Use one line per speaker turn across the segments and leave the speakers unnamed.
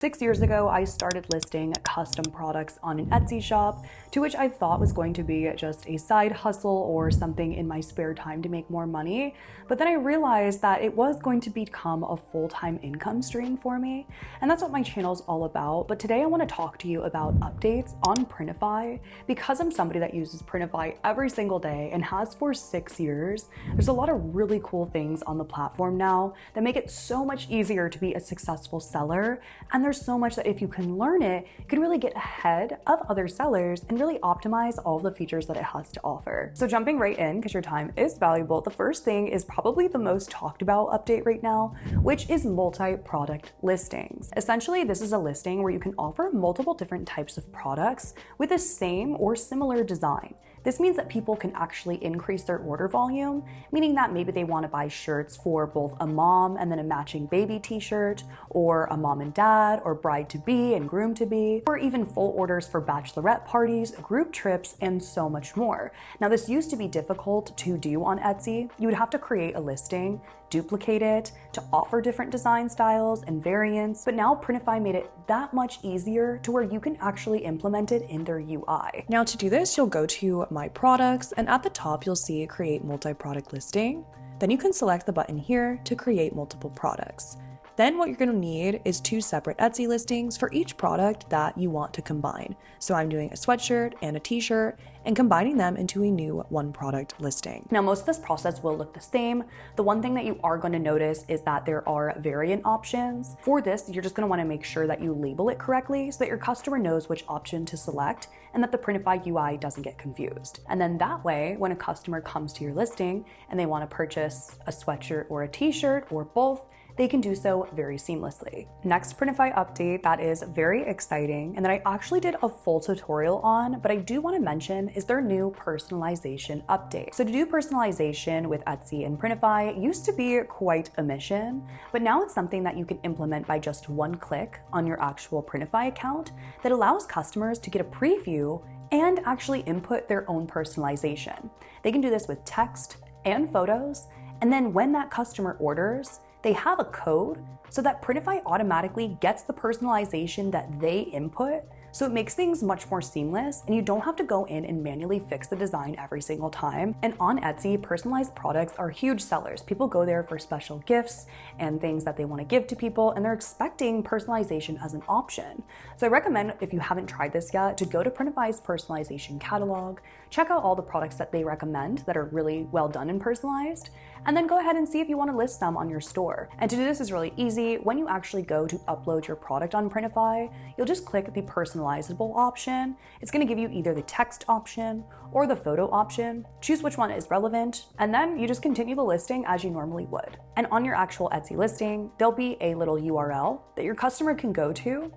6 years ago, I started listing custom products on an Etsy shop, to which I thought was going to be just a side hustle or something in my spare time to make more money. But then I realized that it was going to become a full-time income stream for me. And that's what my channel is all about. But today I want to talk to you about updates on Printify. Because I'm somebody that uses Printify every single day and has for 6 years, there's a lot of really cool things on the platform now that make it so much easier to be a successful seller. And there's so much that if you can learn it, you can really get ahead of other sellers and really optimize all the features that it has to offer. So jumping right in, because your time is valuable, the first thing is probably the most talked about update right now, which is multi-product listings. Essentially, this is a listing where you can offer multiple different types of products with the same or similar design. This means that people can actually increase their order volume, meaning that maybe they want to buy shirts for both a mom and then a matching baby t-shirt, or a mom and dad, or bride-to-be and groom-to-be, or even full orders for bachelorette parties, group trips, and so much more. Now, this used to be difficult to do on Etsy. You would have to create a listing, duplicate it to offer different design styles and variants, but now Printify made it that much easier to where you can actually implement it in their UI. Now to do this, you'll go to My Products, and at the top you'll see Create Multi-Product Listing. Then you can select the button here to create multiple products. Then what you're going to need is 2 separate Etsy listings for each product that you want to combine. So I'm doing a sweatshirt and a t-shirt and combining them into a new 1 product listing. Now, most of this process will look the same. The one thing that you are going to notice is that there are variant options. For this, you're just going to want to make sure that you label it correctly so that your customer knows which option to select and that the Printify UI doesn't get confused. And then that way, when a customer comes to your listing and they want to purchase a sweatshirt or a t-shirt or both, they can do so very seamlessly. Next Printify update that is very exciting and that I actually did a full tutorial on, but I do want to mention is their new personalization update. So to do personalization with Etsy and Printify used to be quite a mission, but now it's something that you can implement by just 1 click on your actual Printify account that allows customers to get a preview and actually input their own personalization. They can do this with text and photos, and then when that customer orders, they have a code so that Printify automatically gets the personalization that they input, so it makes things much more seamless and you don't have to go in and manually fix the design every single time. And on Etsy, personalized products are huge sellers. People go there for special gifts and things that they want to give to people, and they're expecting personalization as an option. So I recommend, if you haven't tried this yet, to go to Printify's personalization catalog, check out all the products that they recommend that are really well done and personalized, and then go ahead and see if you want to list them on your store. And to do this is really easy. When you actually go to upload your product on Printify, you'll just click the personalizable option. It's going to give you either the text option or the photo option. Choose which one is relevant, and then you just continue the listing as you normally would. And on your actual Etsy listing, there'll be a little URL that your customer can go to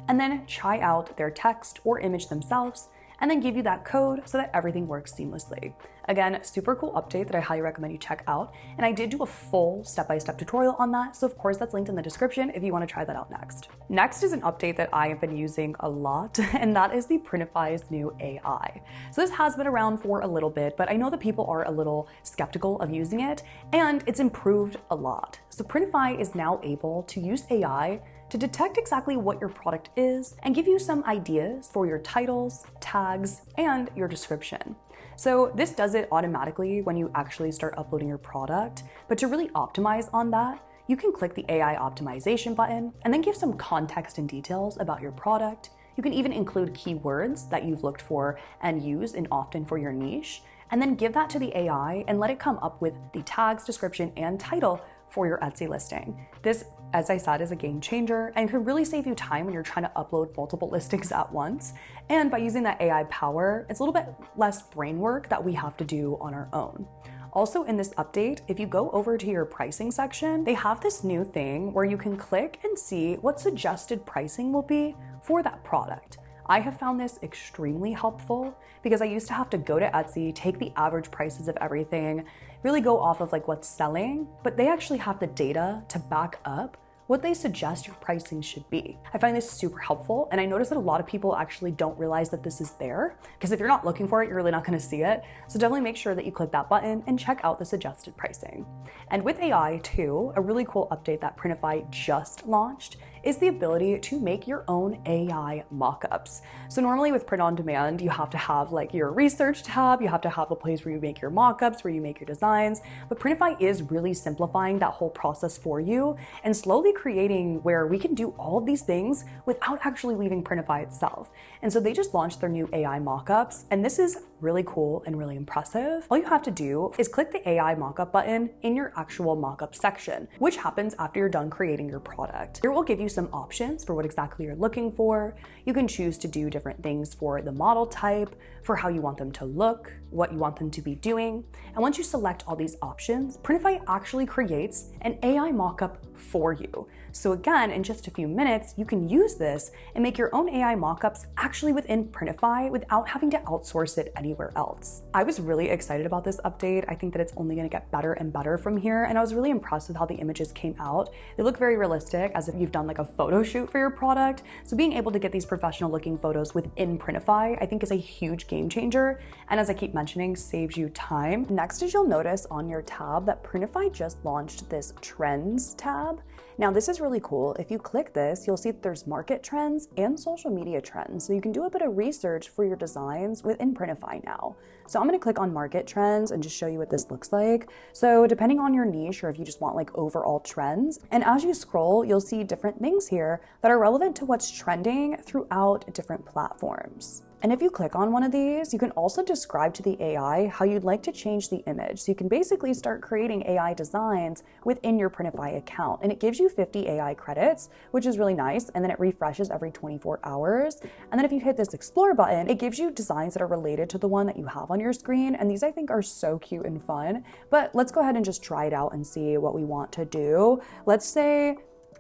and then try out their text or image themselves, and then give you that code so that everything works seamlessly. Again, super cool update that I highly recommend you check out. And I did do a full step-by-step tutorial on that, so of course that's linked in the description if you want to try that out next. Next is an update that I have been using a lot, and that is the Printify's new AI. So this has been around for a little bit, but I know that people are a little skeptical of using it, and it's improved a lot. So Printify is now able to use AI to detect exactly what your product is and give you some ideas for your titles, tags, and your description. So this does it automatically when you actually start uploading your product, but to really optimize on that, you can click the AI optimization button and then give some context and details about your product. You can even include keywords that you've looked for and use and often for your niche, and then give that to the AI and let it come up with the tags, description, and title for your Etsy listing. This, as I said, is a game changer and can really save you time when you're trying to upload multiple listings at once. And by using that AI power, it's a little bit less brain work that we have to do on our own. Also in this update, if you go over to your pricing section, they have this new thing where you can click and see what suggested pricing will be for that product. I have found this extremely helpful because I used to have to go to Etsy, take the average prices of everything, really go off of like what's selling, but they actually have the data to back up what they suggest your pricing should be. I find this super helpful, and I notice that a lot of people actually don't realize that this is there, because if you're not looking for it, you're really not gonna see it. So definitely make sure that you click that button and check out the suggested pricing. And with AI too, a really cool update that Printify just launched is the ability to make your own AI mockups. So normally with print on demand, you have to have like your research tab, you have to have a place where you make your mockups, where you make your designs, but Printify is really simplifying that whole process for you and slowly creating where we can do all of these things without actually leaving Printify itself. And so they just launched their new AI mockups, and this is really cool and really impressive. All you have to do is click the AI mockup button in your actual mockup section, which happens after you're done creating your product. It will give you some options for what exactly you're looking for. You can choose to do different things for the model type, for how you want them to look, what you want them to be doing. And once you select all these options, Printify actually creates an AI mockup for you. So again, in just a few minutes, you can use this and make your own AI mockups actually within Printify without having to outsource it anywhere else. I was really excited about this update. I think that it's only gonna get better and better from here, and I was really impressed with how the images came out. They look very realistic, as if you've done like a photo shoot for your product. So being able to get these professional looking photos within Printify, I think is a huge game changer, and as I keep mentioning, saves you time. Next is you'll notice on your tab that Printify just launched this Trends tab. Now this is really cool. If you click this, you'll see that there's market trends and social media trends. So you can do a bit of research for your designs within Printify now. So I'm gonna click on market trends and just show you what this looks like. So depending on your niche, or if you just want like overall trends, and as you scroll, you'll see different things here that are relevant to what's trending throughout different platforms. And if you click on one of these, you can also describe to the AI how you'd like to change the image. So you can basically start creating AI designs within your Printify account. And it gives you 50 AI credits, which is really nice. And then it refreshes every 24 hours. And then if you hit this explore button, it gives you designs that are related to the one that you have on your screen. And these I think are so cute and fun. But let's go ahead and just try it out and see what we want to do. Let's say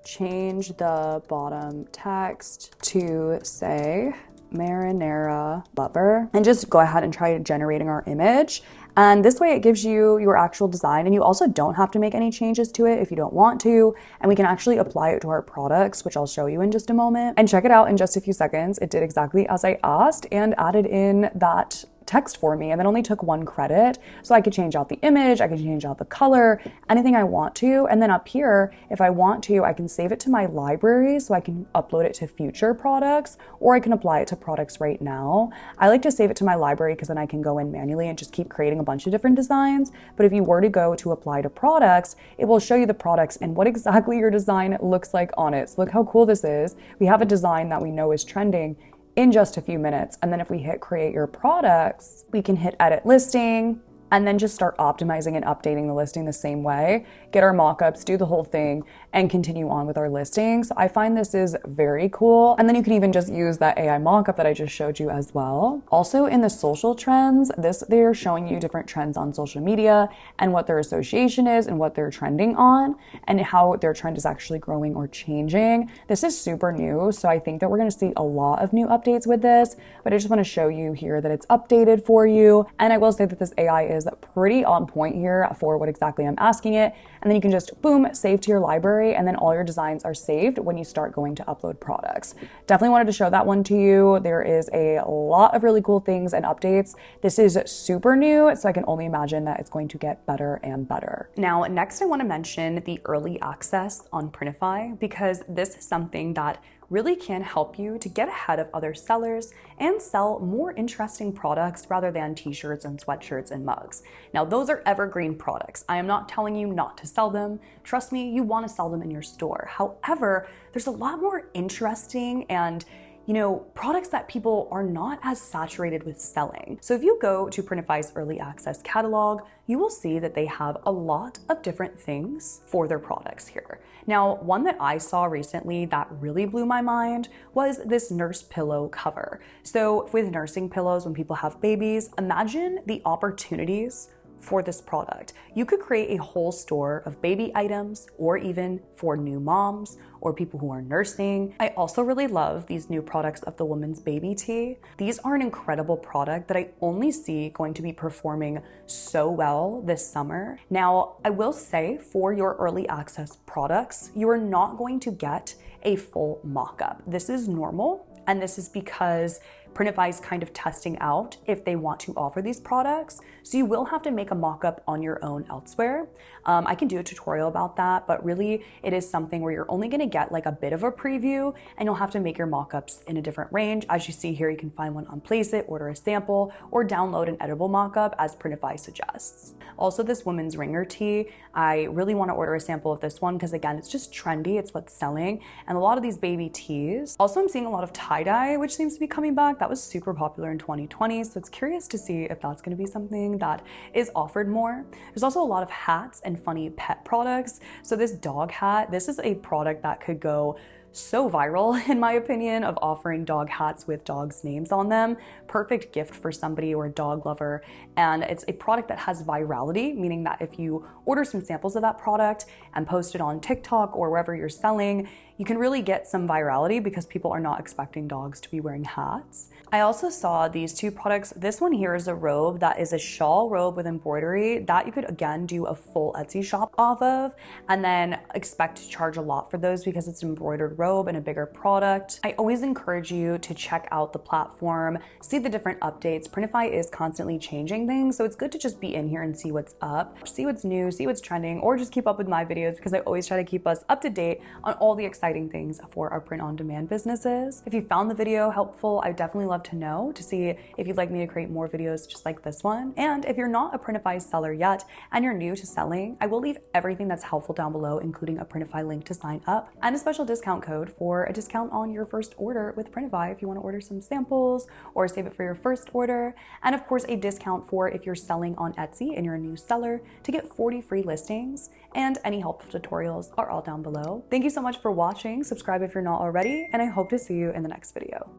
change the bottom text to say marinara lover, and just go ahead and try generating our image. And this way it gives you your actual design, and you also don't have to make any changes to it if you don't want to, and we can actually apply it to our products, which I'll show you in just a moment. And check it out in just a few seconds. It did exactly as I asked and added in that text for me, and then only took 1 credit. So I could change out the image, I could change out the color, anything I want to. And then up here, if I want to, I can save it to my library so I can upload it to future products, or I can apply it to products right now. I like to save it to my library because then I can go in manually and just keep creating a bunch of different designs. But if you were to go to apply to products, it will show you the products and what exactly your design looks like on it. So look how cool this is. We have a design that we know is trending in just a few minutes. And then if we hit create your products, we can hit edit listing, and then just start optimizing and updating the listing the same way, get our mockups, do the whole thing, and continue on with our listings. I find this is very cool. And then you can even just use that AI mockup that I just showed you as well. Also in the social trends, they're showing you different trends on social media and what their association is and what they're trending on and how their trend is actually growing or changing. This is super new, so I think that we're gonna see a lot of new updates with this, but I just wanna show you here that it's updated for you. And I will say that this AI is pretty on point here for what exactly I'm asking it. And then you can just boom, save to your library, and then all your designs are saved when you start going to upload products. Definitely wanted to show that one to you. There is a lot of really cool things and updates. This is super new, so I can only imagine that it's going to get better and better. Now, next I want to mention the early access on Printify, because this is something that really can help you to get ahead of other sellers and sell more interesting products rather than t-shirts and sweatshirts and mugs. Now, those are evergreen products. I am not telling you not to sell them. Trust me, you want to sell them in your store. However, there's a lot more interesting and products that people are not as saturated with selling. So if you go to Printify's early access catalog, you will see that they have a lot of different things for their products here. Now, one that I saw recently that really blew my mind was this nurse pillow cover. So with nursing pillows, when people have babies, imagine the opportunities for this product. You could create a whole store of baby items, or even for new moms or people who are nursing. I also really love these new products of the woman's baby tee. These are an incredible product that I only see going to be performing so well this summer. Now, I will say for your early access products, you are not going to get a full mock-up. This is normal, and this is because Printify is kind of testing out if they want to offer these products. So you will have to make a mock-up on your own elsewhere. I can do a tutorial about that, but really it is something where you're only gonna get like a bit of a preview, and you'll have to make your mock-ups in a different range. As you see here, you can find one on Placeit, order a sample, or download an editable mock-up as Printify suggests. Also, this women's ringer tee, I really wanna order a sample of this one because again, it's just trendy, it's what's selling, and a lot of these baby tees. Also, I'm seeing a lot of tie-dye, which seems to be coming back. That was super popular in 2020, so it's curious to see if that's going to be something that is offered more. There's also a lot of hats and funny pet products. So this dog hat, this is a product that could go so viral in my opinion, of offering dog hats with dogs' names on them. Perfect gift for somebody or a dog lover. And it's a product that has virality, meaning that if you order some samples of that product and post it on TikTok or wherever you're selling, you can really get some virality because people are not expecting dogs to be wearing hats. I also saw these two products. This one here is a robe that is a shawl robe with embroidery that you could again do a full Etsy shop off of, and then expect to charge a lot for those because it's an embroidered robe and a bigger product. I always encourage you to check out the platform, see the different updates. Printify is constantly changing things, so it's good to just be in here and see what's up, see what's new, see what's trending, or just keep up with my videos because I always try to keep us up to date on all the exciting things for our print-on-demand businesses. If you found the video helpful, I definitely love to know to see if you'd like me to create more videos just like this one. And if you're not a Printify seller yet and you're new to selling, I will leave everything that's helpful down below, including a Printify link to sign up and a special discount code for a discount on your first order with Printify if you want to order some samples or save it for your first order. And of course, a discount for if you're selling on Etsy and you're a new seller to get 40 free listings, and any helpful tutorials are all down below. Thank you so much for watching. Subscribe if you're not already, and I hope to see you in the next video.